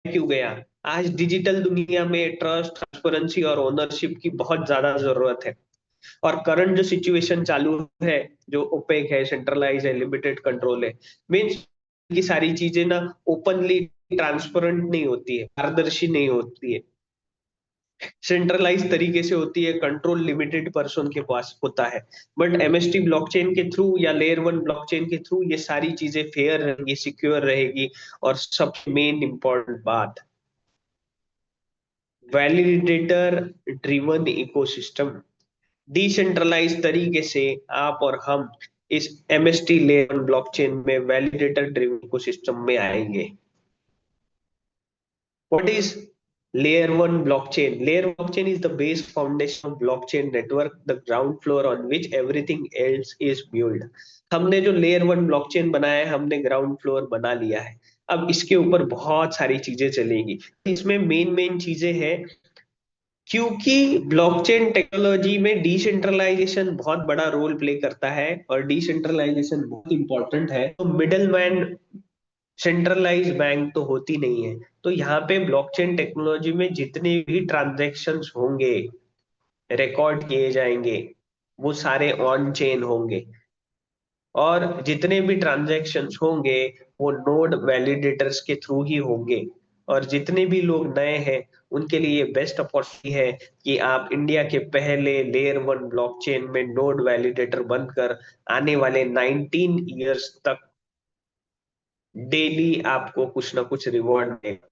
क्यों गया? आज डिजिटल दुनिया में ट्रस्ट, ट्रांसपेरेंसी और ओनरशिप की बहुत ज्यादा जरूरत है। और करंट जो सिचुएशन चालू है, जो ओपेक है, सेंट्रलाइज है, लिमिटेड कंट्रोल है, मीन्स की सारी चीजें ना ओपनली ट्रांसपेरेंट नहीं होती है, पारदर्शी नहीं होती है, सेंट्रलाइज तरीके से होती है, कंट्रोल लिमिटेड पर्सन के पास होता है। बट एमएसटी ब्लॉकचेन के थ्रू या लेयर वन ब्लॉकचेन के थ्रू ये सारी चीजें फेयर रहेगी, सिक्योर रहेगी। और सबसे मेन इंपॉर्टेंट बात, वैलिडेटर ड्रिवन इकोसिस्टम। डिसेंट्रलाइज तरीके से आप और हम इस एमएसटी लेयर ब्लॉकचेन में वैलिडेटर ड्रिवन इकोसिस्टम में आएंगे। What is layer one blockchain? Layer blockchain is the base foundation of blockchain network, the ground floor on which everything else is built. हमने जो लेयर वन ब्लॉकचेन बनाया है, हमने ground floor बना लिया है। अब इसके ऊपर बहुत सारी चीजें चलेंगी। इसमें मेन मेन चीजें हैं, क्योंकि ब्लॉकचेन टेक्नोलॉजी में डिसेंट्रलाइजेशन बहुत बड़ा रोल प्ले करता है और डिसेंट्रलाइजेशन बहुत इंपॉर्टेंट है। तो मिडल मैन, सेंट्रलाइज बैंक तो होती नहीं है। तो यहाँ पे ब्लॉकचेन टेक्नोलॉजी में जितने भी ट्रांजैक्शंस होंगे, रिकॉर्ड किए जाएंगे, वो सारे ऑन चेन होंगे। और जितने भी ट्रांजैक्शंस होंगे वो नोड वैलिडेटर्स के थ्रू ही होंगे। और जितने भी लोग नए हैं उनके लिए बेस्ट अपॉर्चुनिटी है कि आप इंडिया के पहले लेयर वन ब्लॉकचेन में नोड वैलिडेटर बनकर आने वाले 19 ईयर्स तक डेली आपको कुछ ना कुछ रिवॉर्ड देगा।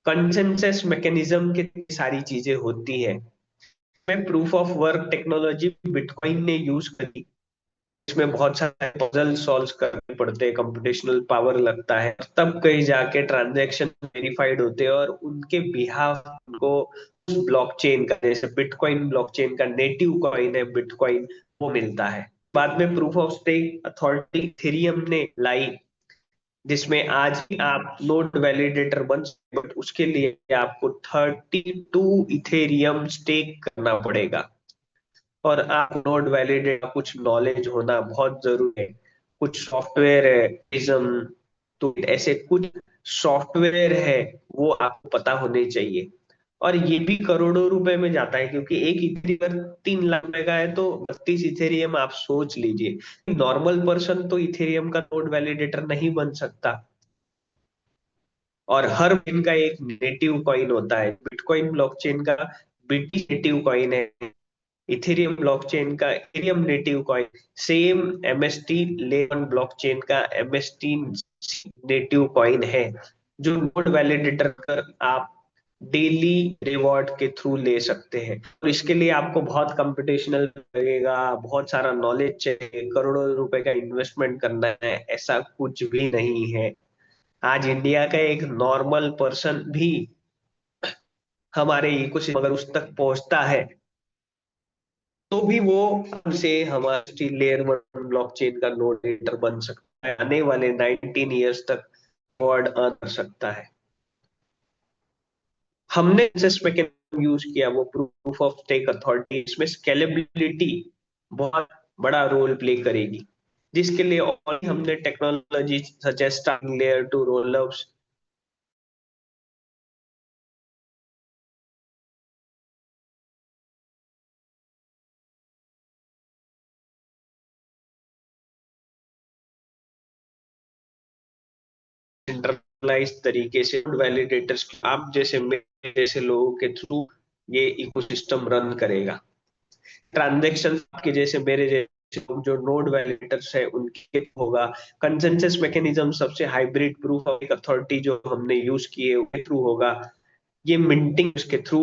कंसेंसस मैकेनिज्म की सारी चीजें होती है। मैं proof of work technology bitcoin ने यूज करी। इसमें बहुत सारे पजल सॉल्व करने पड़ते हैं, कंप्यूटेशनल पावर लगता है, तब कहीं जाके ट्रांजैक्शन वेरीफाइड होते हैं और उनके बिहाफ को ब्लॉकचेन का, जैसे बिटकॉइन ब्लॉकचेन का नेटिव कॉइन है बिटकॉइन, वो मिलता है। बाद में proof of stake authority Ethereum ने लाई, जिसमें आज ही आप नोड वैलिडेटर बन सकते, बट उसके लिए आपको 32 इथेरियम स्टेक करना पड़ेगा। और आप नोड वैलिडेटर कुछ नॉलेज होना बहुत जरूरी है। कुछ सॉफ्टवेयर है प्रिज्म, तो ऐसे कुछ सॉफ्टवेयर है, वो आपको पता होने चाहिए। और ये भी करोड़ों रुपए में जाता है, क्योंकि एक इथेरियम 3 लाख रुपए का है, तो 32 इथेरियम आप सोच लीजिए, नॉर्मल पर्सन तो इथेरियम का नोड वैलिडेटर नहीं बन सकता। और हर दिन का एक नेटिव कॉइन होता है, बिटकॉइन ब्लॉकचेन का बीटी नेटिव कॉइन है, इथेरियम ब्लॉकचेन का Ethereum native coin, same MST L one blockchain का एमएसटी नेटिव कॉइन है, जो नोड वैलिडेटर कर आप डेली रिवॉर्ड के थ्रू ले सकते हैं। और इसके लिए आपको बहुत कंप्यूटेशनल लगेगा, बहुत सारा नॉलेज चाहिए, करोड़ों रुपए का इन्वेस्टमेंट करना है, ऐसा कुछ भी नहीं है। आज इंडिया का एक नॉर्मल पर्सन भी हमारे इकोसिस्टम अगर उस तक पहुंचता है, तो भी वो हमसे हमारे लेयर वन ब्लॉकचेन का नोडेटर बन सकता है, आने वाले 19 ईयर्स तक रिवॉर्ड अर्न कर सकता है। हमने जिस मैकेनिज्म यूज किया वो प्रूफ ऑफ स्टेक अथॉरिटी, इसमें स्केलेबिलिटी बहुत बड़ा रोल प्ले करेगी, जिसके लिए और हमने technology such as starting layer two role centralise तरीके से वैलिडेटर्स, आप जैसे मेरे जैसे लोगों के थ्रू ये इकोसिस्टम रन करेगा। ट्रांजेक्शन के जैसे मेरे जैसे लोग जो नोड वैलिडेटर्स है उनके होगा। कंसेंसस मैकेनिज्म सबसे हाइब्रिड प्रूफ ऑफ अथॉरिटी जो हमने यूज किए उसके थ्रू होगा। ये मिंटिंग के थ्रू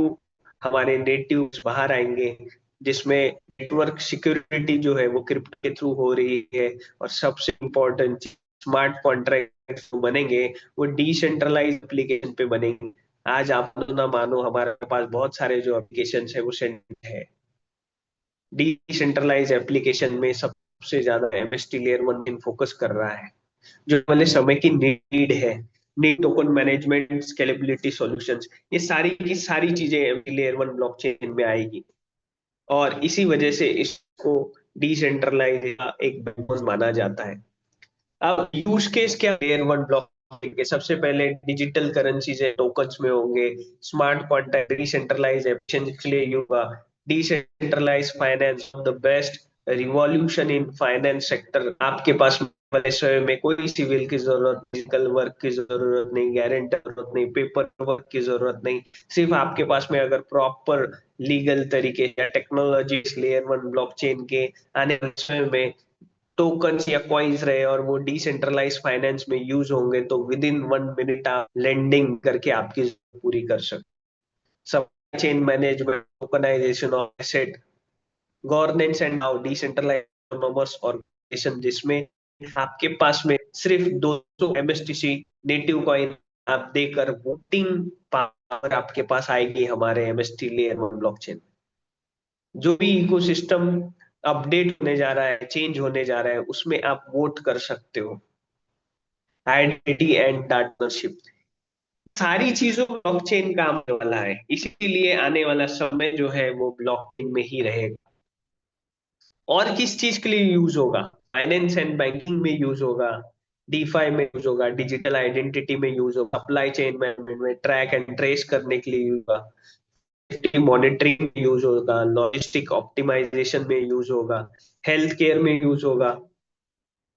हमारे नेटिव बाहर आएंगे, जिसमें नेटवर्क सिक्योरिटी जो है वो क्रिप्टो के थ्रू हो रही है। और सबसे इम्पोर्टेंट, स्मार्ट कॉन्ट्रैक्ट बनेंगे, वो डिसेंट्रलाइज एप्लीकेशन पे बनेंगे। आज आप ना मानो हमारे पास बहुत सारे जो एप्लीकेशन है वो सेंट है, डिसेंट्रलाइज एप्लीकेशन में सबसे ज्यादा MST layer one in focus कर रहा है, जो वाले समय की नीड है। Need token management, scalability solutions, ये सारी की सारी चीजें लेयर वन ब्लॉकचेन में आएगी। और इसी वजह से इसको डिसेंट्रलाइज एक बैकबोन माना जाता है। अब यूज केस क्या लेयर वन ब्लॉक कि सबसे पहले डिजिटल करेंसीज है, टोकन्स में होंगे, स्मार्ट कॉन्ट्रैक्ट, डिसेंट्रलाइज एक्सचेंज के लिए होगा, decentralise finance, the best revolution in finance sector. आपके पास समय में कोई सिविल की जरूरत, फिजिकल वर्क की जरूरत नहीं, गारंटर जरूरत नहीं, पेपर वर्क की जरूरत नहीं। सिर्फ आपके पास में अगर प्रॉपर लीगल तरीके या टेक्नोलॉजी लेयर वन ब्लॉकचेन के आने वाले समय में टोकन्स या कॉइन्स रहे और वो डिसेंट्रलाइज फाइनेंस में यूज होंगे, तो विद इन 1 मिनट आप लेंडिंग करके आपकी जरूरत पूरी कर सकते। Supply chain management, tokenisation of asset, governance and now decentralise autonomous organisation, जिसमें आपके पास में सिर्फ 200 एमएसटीसी नेटिव कॉइन आप देकर वोटिंग पावर आपके पास आएगी हमारे एमएसटी लेयर वन ब्लॉकचेन। जो भी इकोसिस्टम अपडेट होने जा रहा है, चेंज होने जा रहा है, उसमें आप वोट कर सकते हो। आइडेंटिटी एंड डाटाशिप, सारी चीजों में ब्लॉकचेन का आने वाला है, इसीलिए आने वाला समय जो है वो ब्लॉकचेन में ही रहेगा। और किस चीज के लिए यूज होगा? फाइनेंस एंड बैंकिंग में यूज होगा, डीफाई में यूज होगा, डिजिटल आइडेंटिटी में यूज होगा, सप्लाई चेन मैनेजमेंट में ट्रैक एंड ट्रेस करने के लिए यूज होगा, सेफ्टी मॉनिटरिंग में यूज होगा, लॉजिस्टिक ऑप्टिमाइजेशन में यूज होगा, हेल्थ केयर में यूज होगा,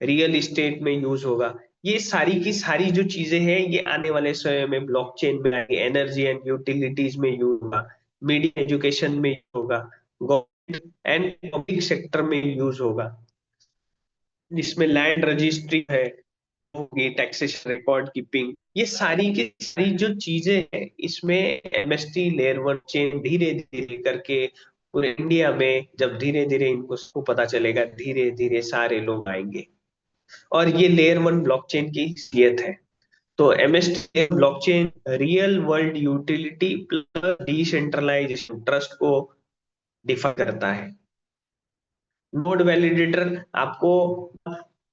रियल इस्टेट में यूज होगा। ये सारी की सारी जो चीजें हैं ये आने वाले समय में ब्लॉकचेन में आएंगे। एनर्जी एंड यूटिलिटीज में यूज होगा, मीडिया एजुकेशन में यूज होगा, गवर्नमेंट एंड पब्लिक सेक्टर में यूज होगा, जिसमें लैंड रजिस्ट्री है, होगी टैक्सेशन रिकॉर्ड कीपिंग। ये सारी की सारी जो चीजें हैं इसमें एमएसटी लेयर वन चेन धीरे धीरे करके पूरे इंडिया में जब धीरे धीरे इनको सबको पता चलेगा, धीरे धीरे सारे लोग आएंगे। और ये लेयर वन ब्लॉकचेन की खासियत है। तो MST blockchain real world utility plus decentralisation trust को डिफाइन करता है। नोड वैलिडेटर आपको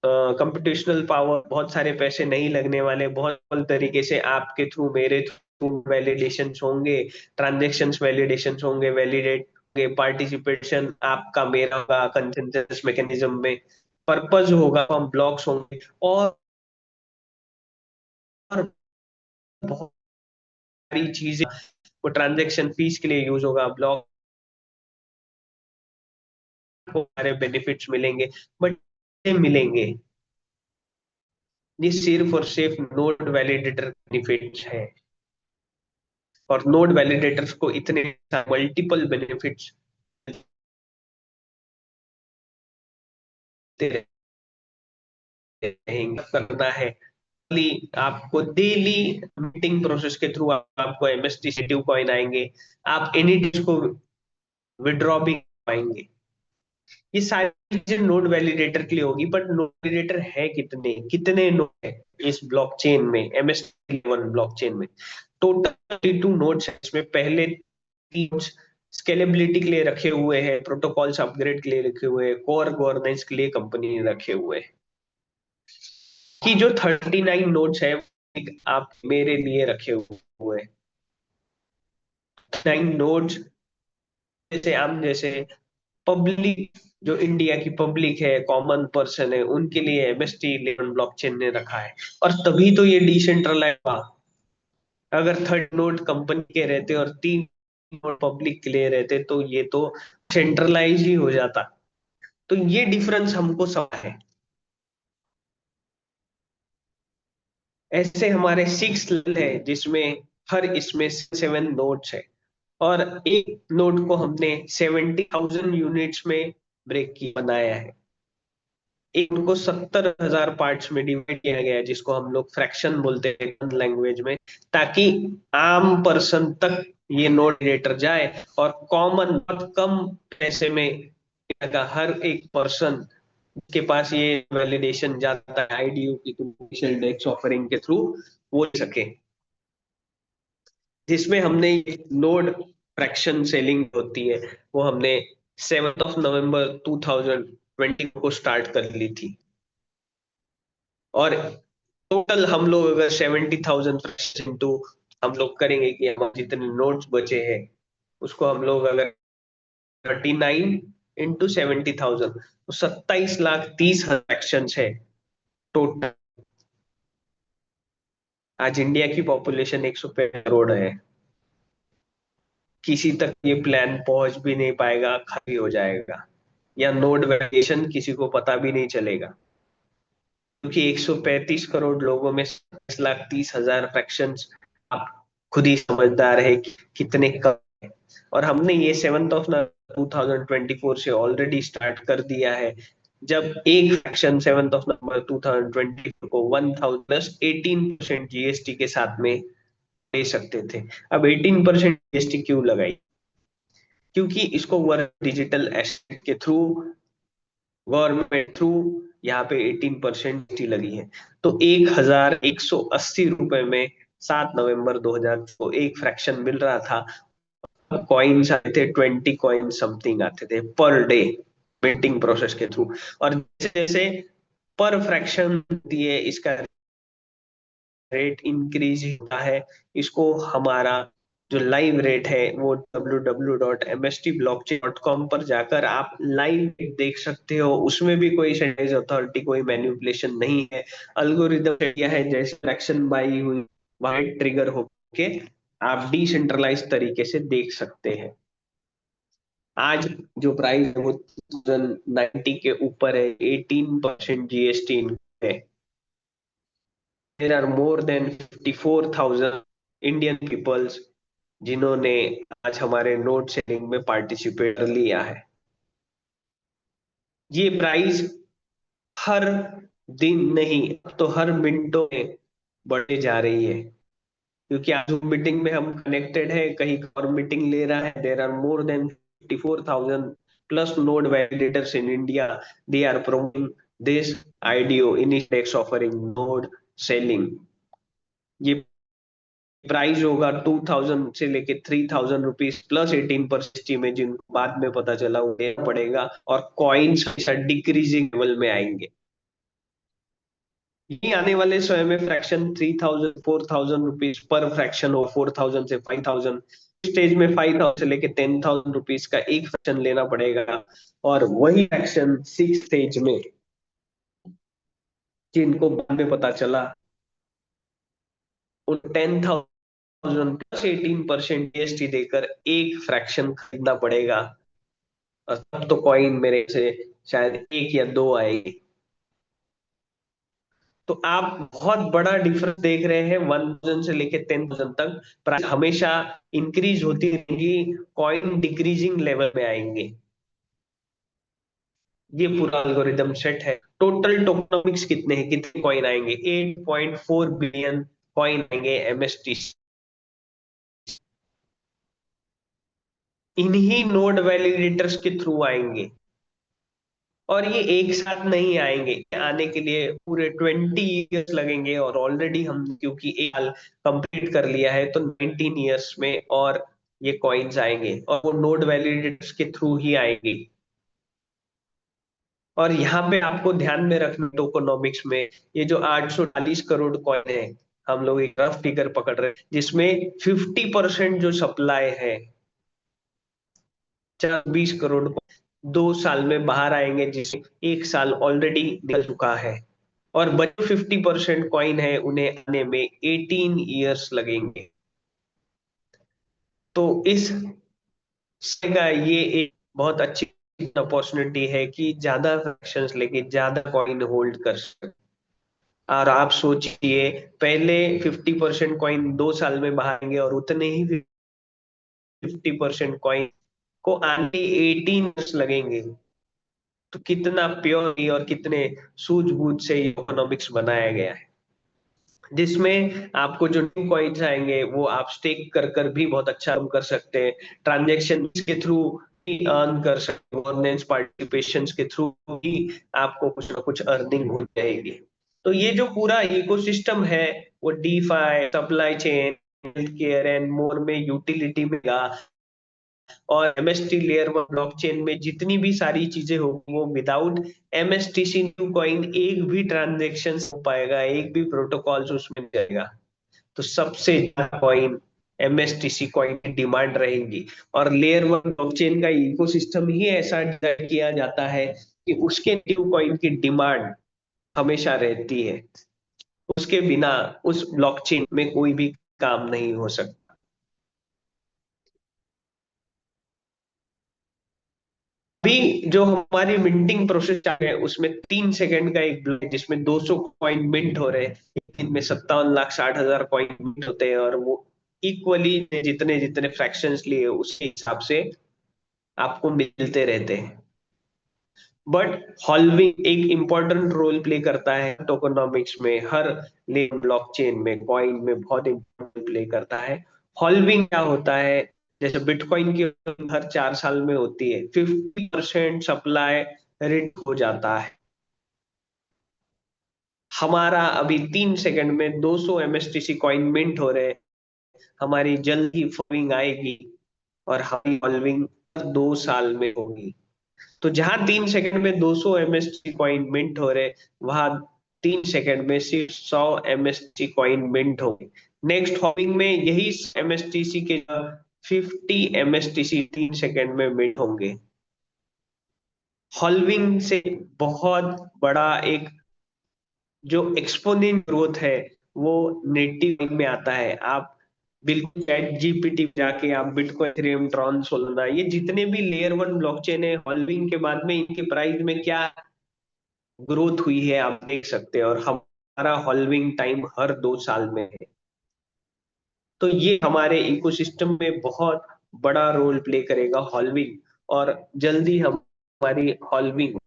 कंप्यूटेशनल पावर, बहुत सारे पैसे नहीं लगने वाले, बहुत सरल तरीके से आपके थ्रू मेरे थ्रू वैलिडेशन होंगे, ट्रांजेक्शन वैलिडेशन होंगे, वैलिडेट होंगे, पार्टिसिपेशन आपका मेरा होगा कंसेंसस मैकेनिज्म में, पर्पज होगा, हम ब्लॉक्स होंगे, और बहुत सारी चीजें। वो ट्रांजेक्शन फीस के लिए यूज होगा, ब्लॉक को सारे बेनिफिट्स मिलेंगे, बट मिलेंगे ये सिर्फ और सिर्फ नोड वैलिडेटर बेनिफिट्स है। और नोड वैलिडेटर्स को इतने मल्टीपल बेनिफिट्स रहेंगे। करना है आपको डेली मीटिंग प्रोसेस के थ्रू आपको एमएसटी ड्यू कॉइन आएंगे, आप एनी डेज को विड्रॉ भी पाएंगे। ये सारी चीजें नोड वैलिडेटर के लिए होगी, बट नोड वैलिडेटर है कितने, कितने नोड है इस ब्लॉकचेन में, एमएसटी वन ब्लॉकचेन में? टोटल 32 नोड्स है। इसमें पहले 3 स्केलेबिलिटी के लिए रखे हुए हैं, प्रोटोकॉल्स अपग्रेड के लिए रखे हुए हैं, कोर गवर्नेंस के लिए कंपनी ने रखे हुए हैं। कि जो 39 नोड्स है आप मेरे लिए रखे हुए हैं। 9 नोड्स जैसे हम जैसे पब्लिक, जो इंडिया की पब्लिक है, कॉमन पर्सन है, उनके लिए एमएसटी 11 ब्लॉकचेन ने रखा है। और तभी तो ये डिसेंट्रलाइज हुआ। अगर 30 नोड कंपनी के रहते और 3 नोड पब्लिक के लिए रहते तो ये तो सेंट्रलाइज ही हो जाता। तो ये डिफरेंस हमको समझ है। ऐसे हमारे 6 लेवल है, जिसमें हर इसमें 7 नोड्स है, और एक नोड को हमने 70,000 यूनिट्स में ब्रेक किया बनाया है। एक उनको 70,000 पार्ट्स में डिवाइड किया गया है, जिसको हम लोग फ्रैक्शन बोलते हैं लैंग्वेज में, ताकि आम पर्सन तक ये नोड जनरेटर जाए और कॉमन बहुत कम पैसे में का हर एक पर्सन के पास ये वैलिडेशन जाता है आईडीयू की डेक्स ऑफरिंग के थ्रू वो ले सके। जिसमें हमने नोड फ्रैक्शन सेलिंग होती है वो हमने 7 नवंबर 2020 को स्टार्ट कर ली थी। और टोटल हम लोग अगर 70,000 इंटू हम लोग करेंगे कि हमारे जितने नोट्स बचे हैं उसको हम लोग अगर 39 इंटू 70,000 तो 27,30,000 एक्शन है टोटल। आज इंडिया की पॉपुलेशन 165 करोड़ है। किसी तक ये प्लान पहुंच भी नहीं पाएगा, खाली हो जाएगा, या नोड वैल्यूएशन किसी को पता भी नहीं चलेगा, क्योंकि 135 करोड़ लोगों में 27,30,000 फ्रैक्शंस, आप खुद ही समझदार है कि कितने कम है। और हमने ये 7 नवंबर 2024 से ऑलरेडी स्टार्ट कर दिया है। जब एक फ्रैक्शन 7 नवंबर 2024 को 1018% जीएसटी के साथ में ले सकते थे, अब 18% जीएसटी क्यों लगाई? क्योंकि इसको वर्क डिजिटल एसेट के थ्रू, गवर्नमेंट थ्रू, यहाँ पे 18% टी लगी है। तो 1,180 रुपए में 7 नवंबर 2000 को एक फ्रैक्शन मिल रहा था। कॉइन्स आते थे, 20 कॉइन समथिंग आते थे पर डे, मिंटिंग प्रोसेस के थ्रू। और जैसे जैसे पर फ्रैक्शन दिए इसका रेट इंक्रीज होता है, इसको हमारा जो लाइव रेट है वो www.mstblockchain.com पर जाकर आप लाइव देख सकते हो। उसमें भी कोई सेंट्रलाइज अथॉरिटी, कोई मैनिपुलेशन नहीं है। अल्गोरिदम दिया है, जैसे फ्रैक्शन बाई हुई वहां ट्रिगर होके आप डिसेंट्रलाइज तरीके से देख सकते हैं। आज जो प्राइस है वो 2090 के ऊपर है, 18% जीएसटी है। There are more than 54,000 Indian peoples जिन्होंने आज हमारे नोट सेलिंग में पार्टिसिपेट कर लिया है। ये प्राइस हर दिन नहीं, अब तो हर मिनटों में बढ़े जा रही है, क्योंकि आज जूम मीटिंग में हम कनेक्टेड है, कहीं और मीटिंग ले रहा है। There are more than 54,000 plus node validators in India. They are promoting this IDO, index offering node selling। ये प्राइस होगा 2,000 से लेके 3,000 रुपीज प्लस 18% में, जिनको बाद में पता चला वो देना पड़ेगा, और कॉइन्स डिक्रीजिंग लेवल में आएंगे। ये आने वाले समय में फ्रैक्शन 3,000 4,000 रुपीज पर फ्रैक्शन हो, 4,000 से 5,000 स्टेज में 5,000 से लेके 10,000 रुपीज का एक फ्रैक्शन लेना पड़ेगा। और वही फ्रैक्शन 6 स्टेज में, जिनको बाद में पता चला, उन 10,000 प्लस 18% जीएसटी देकर एक फ्रैक्शन खरीदना पड़ेगा। और तब तो कॉइन मेरे से शायद एक या दो आएगी। तो आप बहुत बड़ा डिफरेंस देख रहे हैं, 1,000 से लेके 10,000 तक प्राइस हमेशा इंक्रीज होती रहेगी, कॉइन डिक्रीजिंग लेवल में आएंगे। ये पूरा एल्गोरिदम सेट है। टोटल टोकनोमिक्स कितने हैं, कितने कॉइन आएंगे? 8.4 बिलियन कॉइन आएंगे एमएसटी, इन्हीं नोड वैलिडेटर्स के थ्रू आएंगे। और ये एक साथ नहीं आएंगे, आने के लिए पूरे 20 इयर्स लगेंगे। और ऑलरेडी हम क्योंकि एक साल कंप्लीट कर लिया है, तो 19 इयर्स में और ये कॉइन्स आएंगे, और वो नोड वैलिडेटर्स के थ्रू ही आएंगे। और यहाँ पे आपको ध्यान में रखना, टोकोनॉमिक्स में ये जो 840 करोड़ कॉइन है, हम लोग एक रफ फिगर पकड़ रहे हैं, जिसमें 50% जो सप्लाई है, 20 करोड़ 2 साल में बाहर आएंगे, जिसमें एक साल ऑलरेडी निकल चुका है। और बचे 50% कॉइन है, उन्हें आने में 18 इयर्स लगेंगे। तो इस का ये एक बहुत अच्छी अपॉर्चुनिटी है कि ज्यादा फ्रैक्शंस लेके ज्यादा कॉइन होल्ड कर सकते। और आप सोचिए, पहले 50% कॉइन 2 साल में बाहर आएंगे, और उतने ही 50% कॉइन को आने 18 इयर्स लगेंगे। तो कितना प्योर और कितने सूझबूझ से इकोनॉमिक्स बनाया गया है, जिसमें आपको जो न्यू कॉइन्स आएंगे वो आप स्टेक कर कर भी बहुत अच्छा अर्न कर सकते हैं, ट्रांजेक्शन के थ्रू भी अर्न कर सकते हैं, गवर्नेंस पार्टिसिपेशन के थ्रू भी आपको कुछ ना कुछ अर्निंग हो जाएगी। तो ये जो पूरा इकोसिस्टम है, वो DeFi, supply chain, health care and more में यूटिलिटी में, और एमएसटी लेयर वन ब्लॉकचेन में जितनी भी सारी चीजें होंगी, वो विदाउट एमएसटीसी न्यू कॉइन एक भी ट्रांजेक्शन हो पाएगा, एक भी प्रोटोकॉल उसमें नहीं जाएगा। तो सबसे ज्यादा कॉइन एमएसटीसी कॉइन की डिमांड रहेगी। और लेयर वन ब्लॉकचेन का इकोसिस्टम ही ऐसा डिजाइन किया जाता है कि उसके न्यू कॉइन की डिमांड हमेशा रहती है। उसके बिना उस ब्लॉकचेन में कोई भी काम नहीं हो सकता। अभी जो हमारी मिंटिंग प्रोसेस चल रही है उसमें 3 सेकंड का एक ब्लॉक है जिसमें 200 कॉइन मिंट हो रहे हैं। एक दिन में 57,60,000 कॉइन मिंट होते हैं, और वो इक्वली जितने जितने फ्रैक्शंस लिए उसके हिसाब से आपको मिलते रहते हैं। बट हॉल्विंग एक इंपॉर्टेंट रोल प्ले करता है टोकनॉमिक्स में, हर लेन ब्लॉकचेन में, कॉइन में बहुत इंपॉर्टेंट प्ले करता है। हॉल्विंग क्या होता है? जैसे बिटकॉइन की हर 4 साल में होती है, 50% सप्लाई रिड हो जाता है। हमारा अभी 3 सेकंड में 200 एमएसटीसी कॉइन मिंट हो रहे हैं। हमारी जल्द ही फॉलोइंग आएगी, और हमारी फॉलोइंग 2 साल में होगी। तो जहां 3 सेकंड में 200 एमएसटी कॉइन मिंट हो रहे, वहां 3 सेकंड में सिर्फ 100 एमएसटी कॉइन मिंट होंगे। नेक्स्ट हॉपिंग में यही एमएसटीसी के 50 एमएसटीसी 3 सेकंड में मिंट होंगे। हॉल्विंग से बहुत बड़ा एक जो एक्सपोनेंट ग्रोथ है वो नेटिव में आता है। आप बिल्कुल चैट जीपीटी जाके आप बिटकॉइन, इथेरियम, ट्रॉन, सोलना, ये जितने भी लेयर वन ब्लॉकचेन है, हॉल्विंग के बाद में इनके प्राइस में क्या ग्रोथ हुई है आप देख सकते हैं। और हमारा हॉल्विंग टाइम हर 2 साल में है। तो ये हमारे इकोसिस्टम में बहुत बड़ा रोल प्ले करेगा हॉल्विंग, और जल्दी हमारी हॉल्विंग।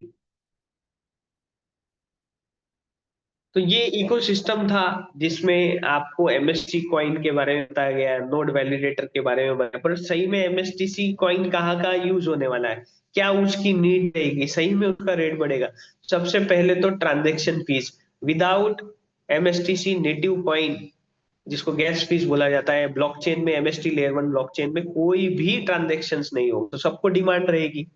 तो ये इकोसिस्टम था जिसमें आपको एमएसटी कॉइन के बारे में बताया गया, नोड वैलिडेटर के बारे में बताया। पर सही में एमएसटीसी कॉइन कहाँ कहाँ यूज होने वाला है, क्या उसकी नीड रहेगी, सही में उसका रेट बढ़ेगा? सबसे पहले तो transaction fees. Without MSTC native coin, जिसको गैस फीस बोला जाता है, ब्लॉकचेन में, एमएसटी लेयर वन ब्लॉकचेन में कोई भी ट्रांजेक्शन्स नहीं हो, तो सबको डिमांड रहेगी।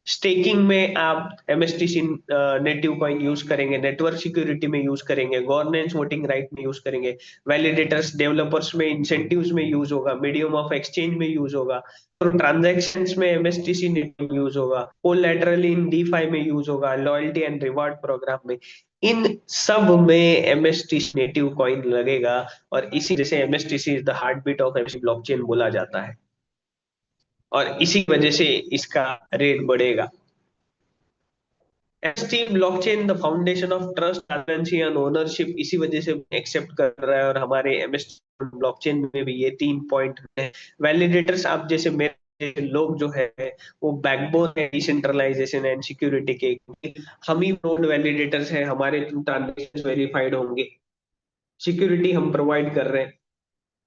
स्टेकिंग में आप एमएसटीसी नेटिव कॉइन यूज करेंगे, नेटवर्क सिक्योरिटी में यूज करेंगे, गवर्नेंस वोटिंग राइट में यूज करेंगे, वैलिडेटर्स डेवलपर्स में इंसेंटिव्स में यूज होगा, मीडियम ऑफ एक्सचेंज में यूज होगा, तो ट्रांजैक्शंस में एमएसटीसी नेटिव यूज होगा, कोलैटरल इन डीफाई में यूज होगा, लॉयल्टी एंड रिवार्ड प्रोग्राम में, इन सब में एमएसटीसी नेटिव कॉइन लगेगा। और इसी जैसे MSTC is the heartbeat of MST blockchain बोला जाता है, और इसी वजह से इसका रेट बढ़ेगा। ST blockchain the foundation of trust, transparency and ownership, इसी वजह से एक्सेप्ट कर रहा है। और हमारे एमएसटी ब्लॉकचेन में भी ये 3 पॉइंट है। वैलिडेटर्स आप जैसे मेरे लोग जो है, वो बैकबोन है डिसेंट्रलाइजेशन एंड सिक्योरिटी के। हम ही नोड वैलिडेटर्स हैं, हमारे थ्रू ट्रांजेक्शन वेरीफाइड होंगे, सिक्योरिटी हम प्रोवाइड कर रहे हैं।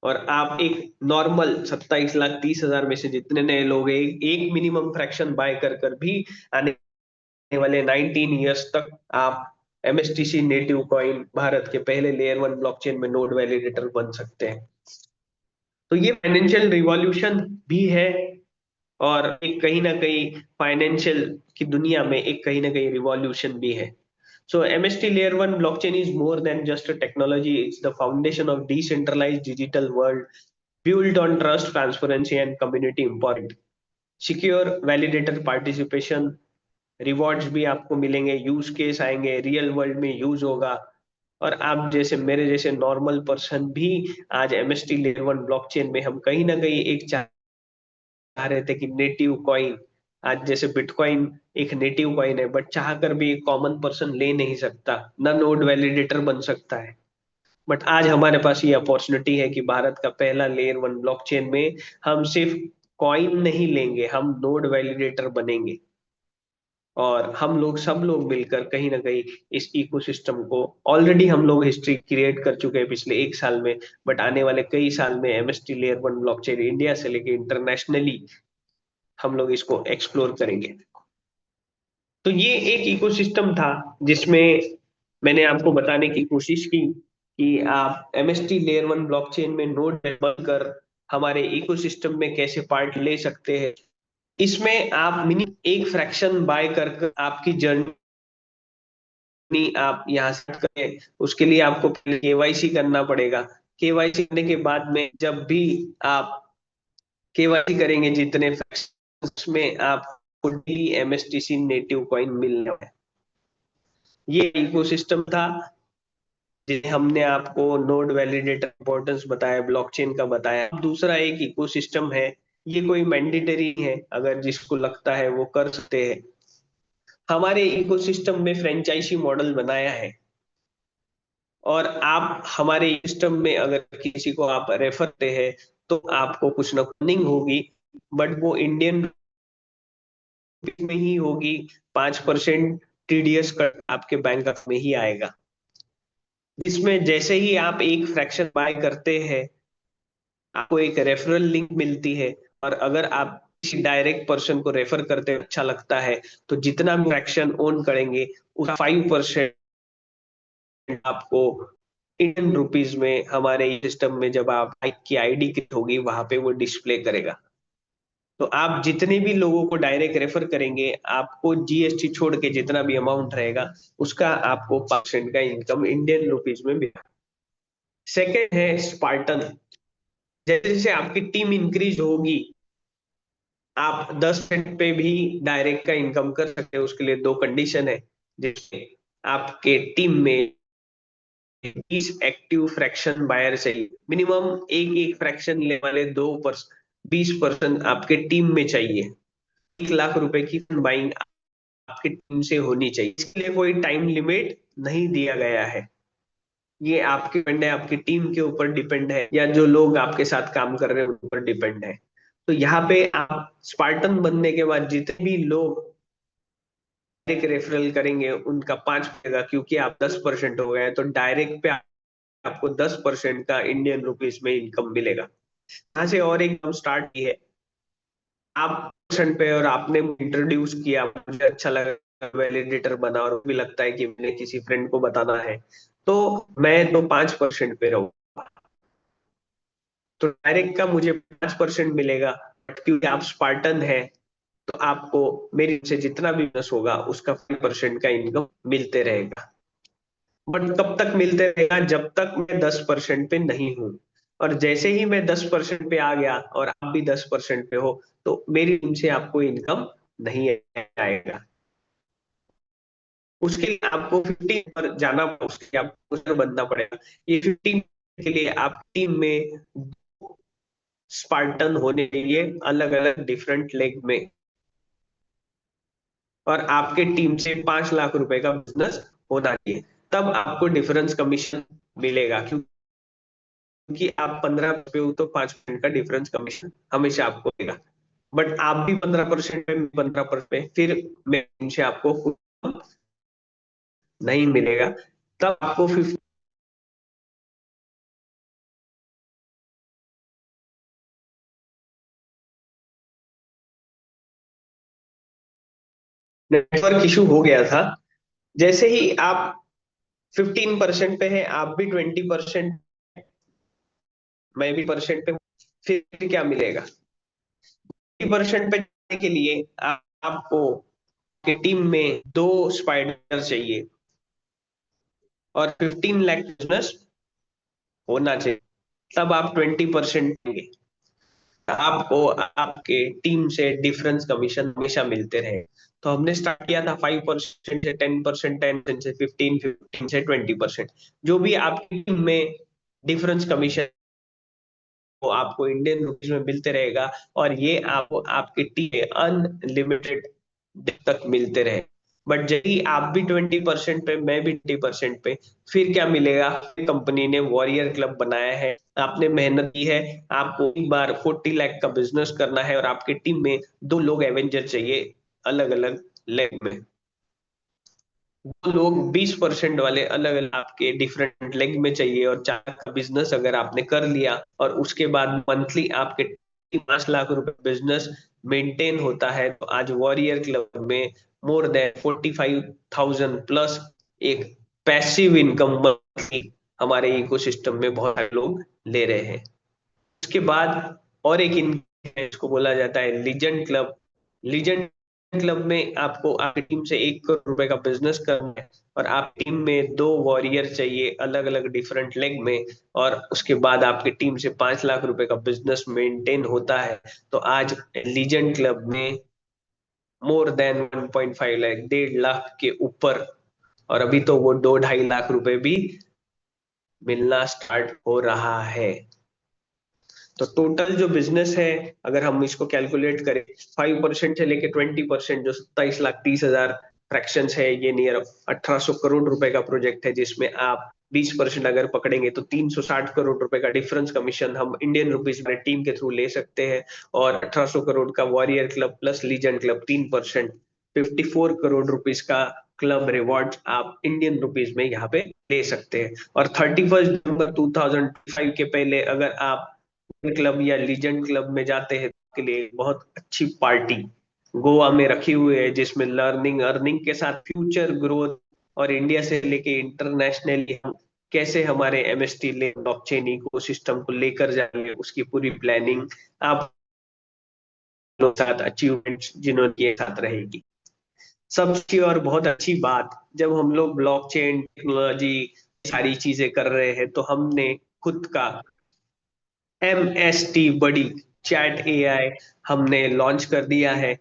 और आप एक नॉर्मल 27,30,000 में से जितने नए लोग हैं, एक मिनिमम फ्रैक्शन बाय कर भी आने वाले 19 इयर्स तक आप एमएसटीसी नेटिव कॉइन, भारत के पहले लेयर वन ब्लॉकचेन में नोड वैलिडेटर बन सकते हैं। तो ये फाइनेंशियल रिवॉल्यूशन भी है, और एक कहीं ना कहीं फाइनेंशियल की दुनिया में एक कहीं ना कहीं रिवॉल्यूशन भी है। So MST Layer 1 blockchain is more than just a technology. It's the foundation of decentralized digital world built on trust, transparency, and community empowerment. Secure validator participation, rewards भी आपको मिलेंगे, यूज केस आएंगे, real world में use होगा। और आप जैसे मेरे जैसे नॉर्मल पर्सन भी आज एमएसटी लेयर वन ब्लॉकचेन में हम कहीं ना कहीं एक चाह रहे थे कि नेटिव कॉइन, आज जैसे बिटकॉइन एक नेटिव कॉइन है, बट चाह कर भी एक कॉमन पर्सन ले नहीं सकता, ना नोड वैलिडेटर बन सकता है। बट आज हमारे पास ये अपॉर्चुनिटी है कि भारत का पहला लेयर वन ब्लॉकचेन में हम सिर्फ कॉइन नहीं लेंगे, हम नोड वैलिडेटर बनेंगे। और हम लोग सब लोग मिलकर कहीं ना कहीं इस इकोसिस्टम को, ऑलरेडी हम लोग हिस्ट्री क्रिएट कर चुके हैं पिछले 1 साल में, बट आने वाले कई साल में MST layer one blockchain India से लेके इंटरनेशनली हम लोग इसको एक्सप्लोर करेंगे। तो ये एक इकोसिस्टम था जिसमें मैंने आपको बताने की कोशिश की कि आप एमएसटी लेयर वन ब्लॉकचेन में नोड बनकर हमारे इकोसिस्टम में कैसे पार्ट ले सकते हैं। इसमें आप मिनी एक फ्रैक्शन बाय कर आपकी जर्नी आप यहाँ से करें, उसके लिए आपको केवाईसी करना पड़ेगा। केवाईसी करने के बाद में जब भी आप केवाईसी करेंगे जितने फ्रैक्शन, उसमें आपको डेली एमएसटीसी नेटिव कॉइन मिलने है। ये इकोसिस्टम था जिसे हमने आपको नोड वैलिडेटर इंपॉर्टेंस बताया, ब्लॉकचेन का बताया। अब दूसरा एक इकोसिस्टम है, ये कोई मैंडेटरी है, अगर जिसको लगता है वो कर सकते हैं। हमारे इकोसिस्टम में फ्रेंचाइजी मॉडल बनाया है, और आप हमारे सिस्टम में अगर किसी को आप रेफर करते हैं तो आपको कुछ ना अर्निंग होगी, बट वो इंडियन में ही होगी। 5% टीडीएस कट आपके बैंक अकाउंट में ही आएगा। इसमें जैसे ही आप एक फ्रैक्शन बाय करते हैं, आपको एक रेफरल लिंक मिलती है, और अगर आप किसी डायरेक्ट पर्सन को रेफर करते हैं, अच्छा लगता है, तो जितना फ्रैक्शन ओन करेंगे उसका 5% आपको इंडियन रुपीज में हमारे सिस्टम में, जब आप बाइक की आईडी क्रिएट होगी वहां पे वो डिस्प्ले करेगा। तो आप जितने भी लोगों को डायरेक्ट रेफर करेंगे, आपको जीएसटी छोड़ के जितना भी अमाउंट रहेगा उसका आपको 5% का इनकम इंडियन रुपीज में मिलेगा। सेकेंड है स्पार्टन। जैसे जैसे आपकी टीम इंक्रीज होगी, आप 10% पे भी डायरेक्ट का इनकम कर सकते हैं। उसके लिए दो कंडीशन है, जिसमें आपके टीम में 20 एक्टिव फ्रैक्शन बायर चाहिए, मिनिमम एक एक फ्रैक्शन लेने वाले 20% आपके टीम में चाहिए। 1 लाख रुपए की बाइंग आपकी टीम से होनी चाहिए। इसके लिए कोई टाइम लिमिट नहीं दिया गया है, ये आपके डिपेंड है, आपकी टीम के ऊपर डिपेंड है, या जो लोग आपके साथ काम कर रहे हैं उन पर डिपेंड है। तो यहाँ पे आप स्पार्टन बनने के बाद जितने भी लोग डायरेक्ट रेफरल करेंगे उनका 5 मिलेगा, क्योंकि आप 10% हो गए हैं, तो डायरेक्ट पे आपको 10% का इंडियन रुपीज में इनकम मिलेगा। यहाँ से और एक हम स्टार्ट की है, आप परसेंट पे, और आपने इंट्रोड्यूस किया, मुझे अच्छा लगा, वैलिडेटर बना, और भी लगता है कि मैंने किसी फ्रेंड को बताना है, तो मैं तो 5% पे रहूंगा। तो डायरेक्ट का मुझे 5% मिलेगा, बट क्योंकि आप स्पार्टन है तो आपको मेरी से जितना भी बिजनेस होगा उसका 5% का इनकम मिलते रहेगा। बट कब तक मिलते रहेगा? जब तक मैं 10% पे नहीं हूं। और जैसे ही मैं 10% पे आ गया और आप भी 10% पे हो, तो मेरी टीम से आपको इनकम नहीं आएगा। उसके लिए आपको 15 पर जाना, उसके लिए आपको user बनना पड़ेगा। ये 15 के लिए आप टीम में स्पार्टन होने चाहिए, अलग अलग डिफरेंट लेग में, और आपके टीम से 5 लाख रुपए का बिजनेस होना चाहिए। तब आपको डिफरेंस कमीशन मिलेगा, क्योंकि आप 15 पे हो तो 5% का डिफरेंस कमीशन हमेशा आपको मिलेगा। बट आप भी 15% पे, 15% पे, फिर मैं इनसे आपको कुछ नहीं मिलेगा। तब आपको 50 नेटवर्क इशू हो गया था। जैसे ही आप 15% पे है, आप भी 20%, मैं भी परसेंट पे, फिर क्या मिलेगा? 20% पे जाने के लिए आपको की टीम में दो स्पाइडर चाहिए, और 15 लाख बिजनेस होना चाहिए, तब आप 20% देंगे। आपको आपके टीम से डिफरेंस कमीशन हमेशा मिलते रहे। तो हमने स्टार्ट किया था 5% से 10%, 10% से 15, 15 से 20%। जो भी आपकी टीम में डिफरेंस कमीशन वो आपको इंडियन रुपीज में मिलते रहेगा, और ये आपको आपकी टीम अनलिमिटेड तक मिलते रहे। बट यदि आप भी 20% पे, मैं भी 20% पे, फिर क्या मिलेगा? कंपनी ने वॉरियर क्लब बनाया है, आपने मेहनत की है, आपको एक बार 40 लाख का बिजनेस करना है, और आपकी टीम में दो लोग एवेंजर चाहिए, अलग अलग लेग में। दो लोग 20% वाले अलग अलग आपके डिफरेंट लेग में चाहिए, और 4 का बिजनेस अगर आपने कर लिया, और उसके बाद मंथली आपके 5 लाख रुपए बिजनेस मेंटेन होता है, तो आज वॉरियर क्लब में मोर देन 45,000 प्लस एक पैसिव इनकम मंथली हमारे इकोसिस्टम में बहुत सारे लोग ले रहे हैं। उसके बाद और एक इनकम है, इसको बोला जाता है लीजेंड क्लब। लीजेंड क्लब में आपको आपकी टीम से 1 करोड़ रुपए का बिजनेस करना है, और आप टीम में दो वॉरियर चाहिए अलग अलग डिफरेंट लेग में, और उसके बाद आपकी टीम से 5 लाख रुपए का बिजनेस मेंटेन होता है। तो आज लीजेंड क्लब में मोर देन 1.5 लाख, 1.5 लाख के ऊपर और अभी तो वो 2-2.5 लाख रुपए भी मिलना स्टार्ट हो रहा है। तो टोटल जो बिजनेस है, अगर हम इसको कैलकुलेट करें, 5% से लेके 20%, जो 27,30,000 फ्रैक्शन है, ये नियर 1,800 करोड़ रुपए का प्रोजेक्ट है, जिसमें आप 20% अगर पकड़ेंगे तो 360 करोड़ रुपए का डिफरेंस कमीशन हम इंडियन रुपीज में टीम के थ्रू ले सकते हैं। और 1,800 करोड़ का warrior club plus legend club 3%, 54 crore rupees का क्लब रिवॉर्ड आप इंडियन रुपीज में यहाँ पे ले सकते हैं। और 31 दिसंबर 2005 के पहले अगर आप क्लब या लीजेंड क्लब में जाते हैं के लिए बहुत अच्छी पार्टी गोवा में रखी हुई है, जिसमें लर्निंग अर्निंग के साथ फ्यूचर ग्रोथ और इंडिया से लेके इंटरनेशनली हम कैसे हमारे एमएसटी ले ब्लॉकचेन इकोसिस्टम को लेकर जाएंगे, उसकी पूरी प्लानिंग आप लोग साथ अचीवमेंट्स जिन्होंने के साथ रहेगी। सबसे और बहुत अच्छी बात, जब हम लोग ब्लॉकचेन टेक्नोलॉजी सारी चीजें कर रहे हैं, तो हमने खुद का एमएसटी बडी चैट एआई हमने लॉन्च कर दिया है।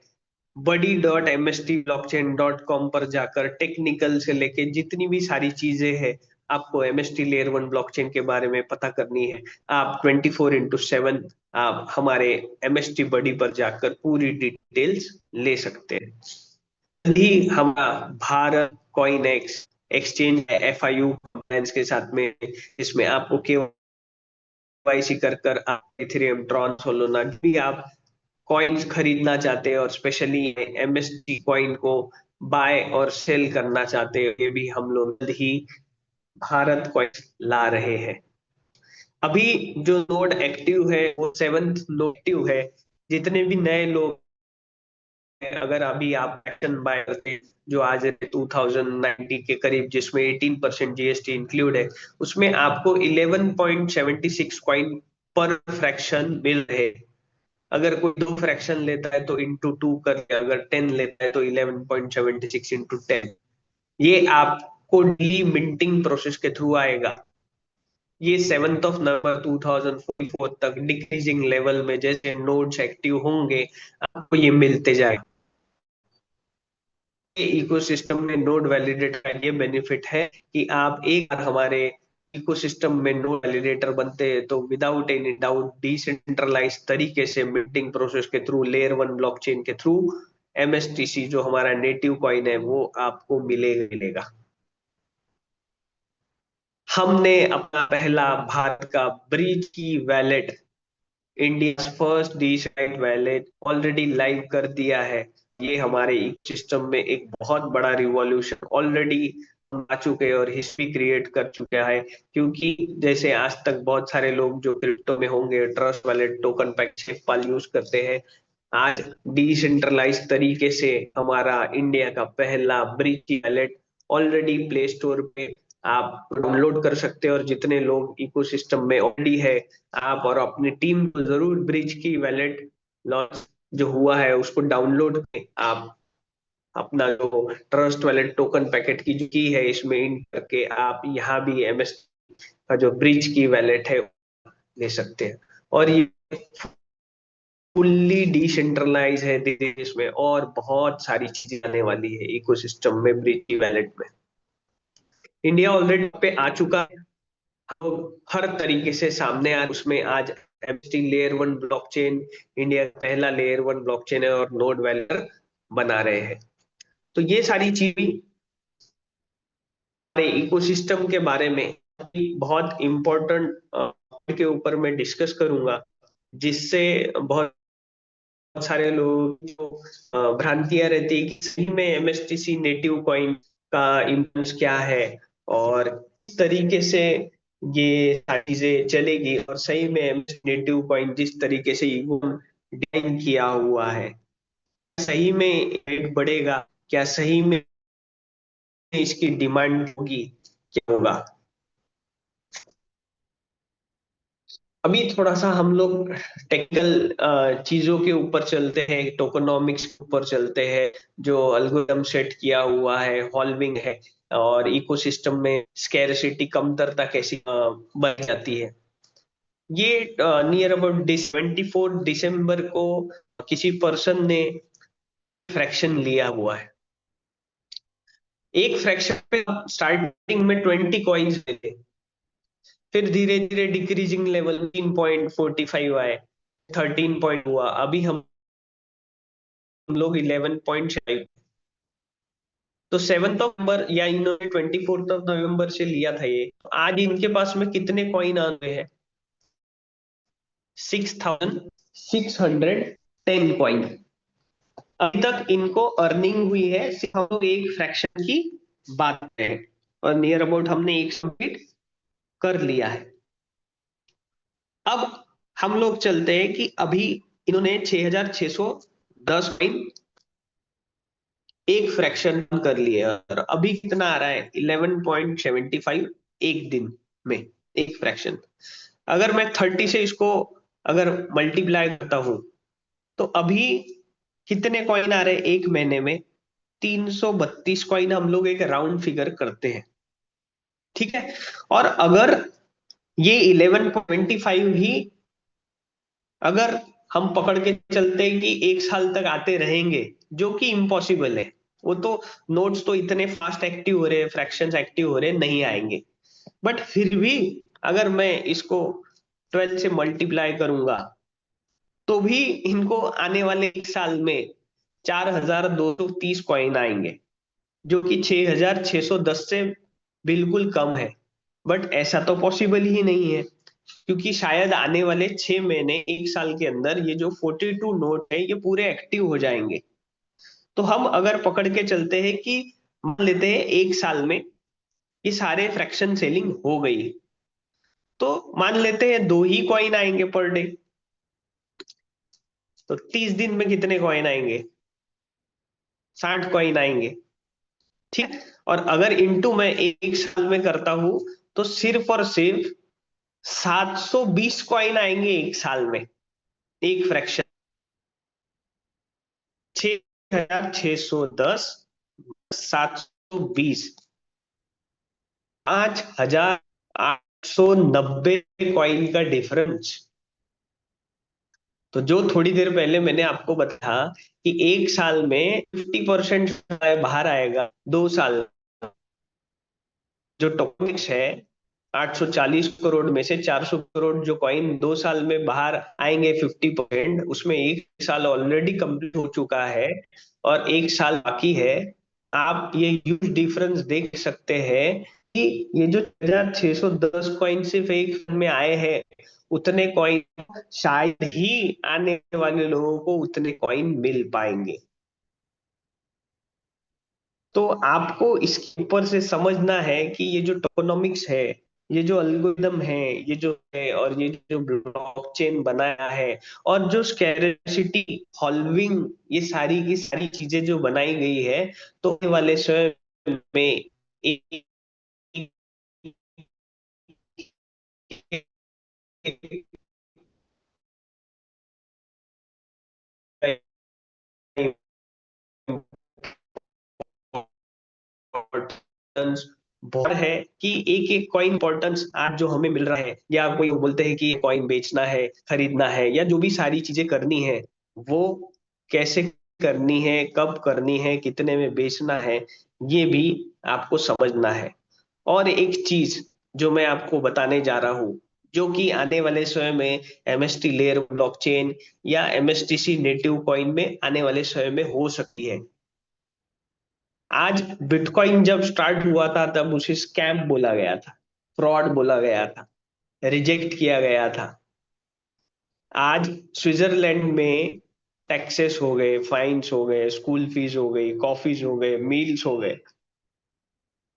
body.mstblockchain.com पर जाकर टेक्निकल से लेके जितनी भी सारी चीजें हैं, आपको एमएसटी लेयर 1 ब्लॉकचेन के बारे में पता करनी है, आप 24x7 आप हमारे एमएसटी बडी पर जाकर पूरी डिटेल्स ले सकते हैं। भी हमारा Bharat coin x exchange FIU compliance के साथ में, इसमें आपको केवाईसी कर कर आप इथेरियम ट्रॉन सोलोना भी आप कॉइन्स खरीदना चाहते हैं और स्पेशली एमएसटी कॉइन को बाय और सेल करना चाहते हैं, ये भी हम लोग जल्द ही भारत कॉइन ला रहे हैं। अभी जो नोड एक्टिव है वो 7th नोड एक्टिव है। जितने भी नए लोग हैं, अगर अभी आप एक्शन बाय करते हैं जो आज 2090 के करीब, जिसमें 18% जीएसटी इंक्लूड है, उसमें आपको 11.76 कॉइन पर फ्रैक्शन मिल रहे हैं। अगर कोई 2 फ्रैक्शन लेता है तो इंटू 2 करके, अगर 10 लेता है तो 11.76 इंटू 10। ये आपको डेली मिंटिंग प्रोसेस के थ्रू आएगा। ये 7 नवंबर 2044 तक डिक्रीजिंग लेवल में जैसे नोड्स एक्टिव होंगे आपको ये मिलते जाएगा। ये इकोसिस्टम में नोड वैलिडेटर का ये बेनिफिट है कि आप एक बार हमारे इकोसिस्टम में नोड वैलिडेटर बनते हैं तो विदाउट एनी डाउट डिसेंट्रलाइज तरीके से मिंटिंग प्रोसेस के थ्रू लेयर 1 ब्लॉकचेन के थ्रू एमएसटीसी जो हमारा नेटिव कॉइन है वो आपको मिलेगा। हमने अपना पहला भारत का ब्रीज की wallet, India first decentralised wallet already live कर दिया है। ये हमारे इकोसिस्टम में एक बहुत बड़ा रिवॉल्यूशन ऑलरेडी आ चुके हैं और हिस्ट्री क्रिएट कर चुका है। क्योंकि जैसे आज तक बहुत सारे लोग जो क्रिप्टो में होंगे ट्रस्ट वैलेट टोकन पैक पाल यूज करते हैं, आज डिसेंट्रलाइज तरीके से हमारा इंडिया का पहला ब्रिज की वैलेट ऑलरेडी प्ले स्टोर पे आप डाउनलोड कर सकते हैं। और जितने लोग इकोसिस्टम में ऑलरेडी है, आप और अपनी टीम को जरूर ब्रिज की वैलेट लॉन्च जो हुआ है उसको डाउनलोड करें। आप अपना जो ट्रस्ट वैलेट टोकन पैकेट की जो की है इसमें इन करके आप यहाँ भी एमएस का जो ब्रिज की वैलेट है ले सकते हैं। और ये फुल्ली डिसेंट्रलाइज है देश में, और बहुत सारी चीजें आने वाली है इकोसिस्टम में ब्रिज की वैलेट में। इंडिया ऑलरेडी पे आ चुका है, तो हर तरीके से सामने आ उसमें आज एमएसटी लेयर 1 ब्लॉकचेन इंडिया का पहला लेयर 1 ब्लॉकचेन है और नोड वैलिडर बना रहे हैं। तो ये सारी चीजें हमारे इकोसिस्टम के बारे में बहुत इंपॉर्टेंट के ऊपर मैं डिस्कस करूंगा, जिससे बहुत सारे लोग जो भ्रांतियां रहती है कि सही में एमएसटीसी नेटिव कॉइन का इम्पोर्टेंस क्या है और किस तरीके से ये सारी चीजें चलेगी, और सही में एमएसटी नेटिव कॉइन जिस तरीके से डिजाइन किया हुआ है सही में रेट बढ़ेगा, क्या सही में इसकी डिमांड होगी, क्या होगा। अभी थोड़ा सा हम लोग टेक्निकल चीजों के ऊपर चलते हैं, टोकनॉमिक्स के ऊपर चलते हैं। जो एल्गोरिथम सेट किया हुआ है, हॉल्विंग है, और इकोसिस्टम में स्कैरसिटी कमतरता कैसी बन जाती है। ये नियर अबाउट 24 दिसंबर को किसी पर्सन ने फ्रैक्शन लिया हुआ है। एक फ्रैक्शन पे स्टार्टिंग में 20 कॉइन्स मिले, फिर धीरे धीरे डिक्रीजिंग लेवल 3.45 आए, 13 पॉइंट हुआ, अभी हम लोग 11.5। तो 7 नवंबर या इन्होंने 24 नवंबर से लिया था ये, आज इनके पास में कितने कॉइन आ गए हैं? 6,610 कॉइन। अभी तक इनको अर्निंग हुई है, सिर्फ हम लोग एक फ्रैक्शन की बात करें, और नियर अबाउट हमने एक सबमिट कर लिया है। अब हम लोग चलते हैं कि अभी इन्होंने 6,610 कॉइन एक फ्रैक्शन कर लिए, और अभी कितना आ रहा है? 11.75 एक दिन में एक फ्रैक्शन। अगर मैं 30 से इसको अगर मल्टीप्लाई करता हूं, तो अभी कितने कॉइन आ रहे हैं एक महीने में? 332 कॉइन हम लोग एक राउंड फिगर करते हैं, ठीक है। और अगर ये 11.25 ही अगर हम पकड़ के चलते हैं कि एक साल तक आते रहेंगे, जो कि इम्पॉसिबल है, वो तो नोट्स तो इतने फास्ट एक्टिव हो रहे हैं, फ्रैक्शंस एक्टिव हो रहे हैं, नहीं आएंगे। बट फिर भी अगर मैं इसको 12 से मल्टीप्लाई करूंगा, तो भी इनको आने वाले एक साल में 4,230 कॉइन आएंगे, जो कि 6,610 से बिल्कुल कम है। बट ऐसा तो पॉसिबल ही नहीं है, क्योंकि शायद आने वाले 6 महीने एक साल के अंदर ये जो 42 नोट है ये पूरे एक्टिव हो जाएंगे। तो हम अगर पकड़ के चलते हैं कि मान लेते हैं एक साल में ये सारे फ्रैक्शन सेलिंग हो गई, तो मान लेते हैं दो ही कॉइन आएंगे पर डे, तो 30 दिन में कितने कॉइन आएंगे? 60 कॉइन आएंगे, ठीक। और अगर इंटू मैं एक साल में करता हूं, तो सिर्फ और सिर्फ 720 कॉइन आएंगे एक साल में, एक फ्रैक्शन। 6,610, 720, 5,890 कॉइन का डिफरेंस। तो जो थोड़ी देर पहले मैंने आपको बताया कि एक साल में 50% बाहर आएगा, 2 साल जो टोकनिक्स है, 840 करोड़ में से 400 करोड़ जो कॉइन 2 साल में बाहर आएंगे 50%, उसमें एक साल ऑलरेडी कंप्लीट हो चुका है और एक साल बाकी है। आप ये ह्यूज डिफरेंस देख सकते हैं कि ये जो 6,610 कॉइन सिर्फ एक साल में आए हैं, उतने कॉइन शायद ही आने वाले लोगों को उतने कॉइन मिल पाएंगे। तो आपको इसके ऊपर से समझना है कि ये जो टोकोनॉमिक्स है, ये जो एल्गोरिदम है, ये जो है, और ये जो ब्लॉकचेन बनाया है, और जो स्कैरसिटी हॉल्विंग, ये सारी की सारी चीजें जो बनाई गई है, तो आने वाले समय में एक इम्पोर्टेंस बहुत है कि एक एक कॉइन इंपॉर्टेंस आज जो हमें मिल रहा है, या कोई बोलते हैं कि कॉइन बेचना है, खरीदना है, या जो भी सारी चीजें करनी है, वो कैसे करनी है, कब करनी है, कितने में बेचना है, ये भी आपको समझना है। और एक चीज जो मैं आपको बताने जा रहा हूँ, जो कि आने वाले समय में एमएसटी लेयर ब्लॉकचेन या एमएसटीसी नेटिव कॉइन में आने वाले समय में हो सकती है। आज बिटकॉइन जब स्टार्ट हुआ था तब उसे स्कैम बोला गया था, फ्रॉड बोला गया था, रिजेक्ट किया गया था। आज स्विट्जरलैंड में टैक्सेस हो गए, फाइन्स हो गए, स्कूल फीस हो गई, कॉफीज हो गए, मील्स हो गए,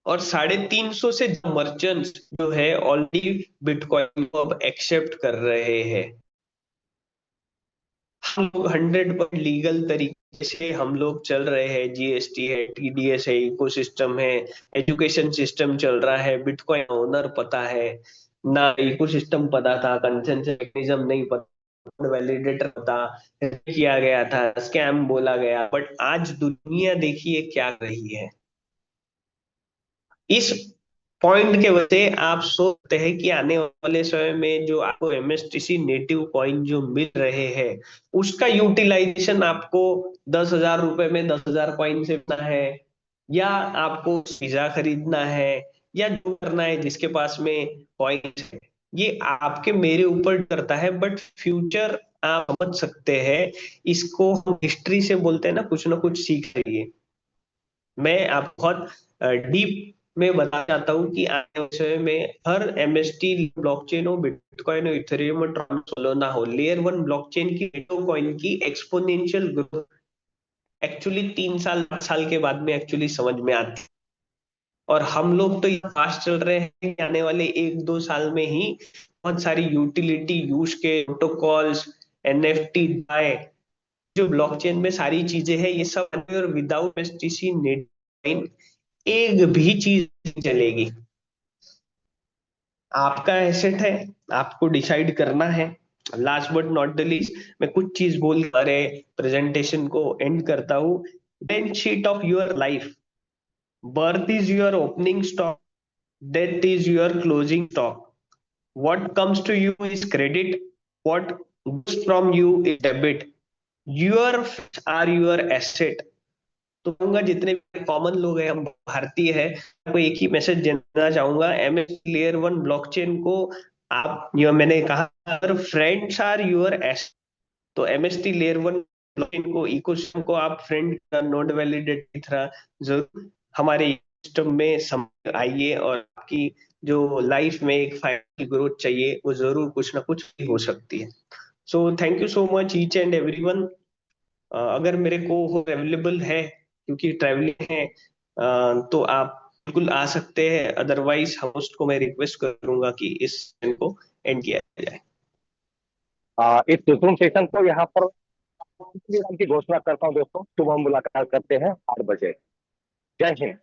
और 350 से मर्चेंट्स जो है ऑलरेडी बिटकॉइन को अब एक्सेप्ट कर रहे हैं। हम लोग 100% लीगल तरीके से हम लोग चल रहे हैं, जीएसटी है, टीडीएस है, इकोसिस्टम है, एजुकेशन सिस्टम चल रहा है, बिटकॉइन ओनर पता है ना, इकोसिस्टम पता था, कंसेंसस मैकेनिज्म नहीं पता, वैलिडेटर पता, किया गया था, स्कैम बोला गया। बट आज दुनिया देखिए क्या कर रही है। इस पॉइंट के वजह से आप सोचते हैं कि आने वाले समय में जो आपको एमएसटीसी नेटिव कॉइन जो मिल रहे हैं, उसका यूटिलाइजेशन आपको 10,000 रुपए में 10,000 कॉइन से मिलना है, या आपको वीजा खरीदना है, या जो करना है जिसके पास में पॉइंट्स है, ये आपके मेरे ऊपर करता है। बट फ्यूचर आप समझ सकते हैं, इसको हम हिस्ट्री से बोलते हैं ना कुछ सीख रही है। मैं आप बहुत डीप में बताना चाहता हूँ कि आने वाले समय में हर एमएसटी ब्लॉकचेन हो, बिटकॉइन हो, इथेरियम हो, ट्रॉन सोलोना हो, लेयर वन ब्लॉकचेन की, कॉइन की एक्सपोनेंशियल ग्रोथ एक्चुअली 3 साल 5 साल के बाद में एक्चुअली समझ में आती है। और हम लोग तो ये फास्ट चल रहे हैं कि आने वाले 1-2 साल में ही बहुत सारी यूटिलिटी यूज के प्रोटोकॉल्स, एनएफटी, जो ब्लॉकचेन में सारी चीजें हैं, ये सब और विदाउट एसटीसी नेट एक भी चीज नहीं चलेगी। आपका एसेट है, आपको डिसाइड करना है। Last but not the least, मैं कुछ चीज बोल अरे प्रेजेंटेशन को एंड करता हूँ। Balance sheet of your life, birth is your opening stock, death is your closing stock, what comes to you is credit, what goes from you is debit, your are your asset. तो कहूंगा जितने भी common लोग हैं, हम भारतीय हैं, आपको एक ही मैसेज देना चाहूंगा एमएस लेयर वन ब्लॉकचेन को। आप जो मैंने कहा, अगर फ्रेंड्स आर योर एस, तो एमएसटी लेयर वन ब्लॉकचेन को, इकोसिस्टम को आप फ्रेंड नोड वैलिडेट की तरह जरूर हमारे सिस्टम में आइए, और आपकी जो लाइफ में एक फाइनेंशियल ग्रोथ चाहिए, वो जरूर कुछ ना कुछ हो सकती है। So thank you so much each and everyone. अगर मेरे को अवेलेबल है, क्योंकि ट्रैवलिंग है, तो आप बिल्कुल आ सकते हैं। अदरवाइज होस्ट को मैं रिक्वेस्ट करूंगा कि इस सेशन को एंड किया जाए। इस दूसरे सेशन को यहाँ पर की घोषणा करता हूँ दोस्तों। सुबह हम मुलाकात करते हैं 8 बजे। जय हिंद।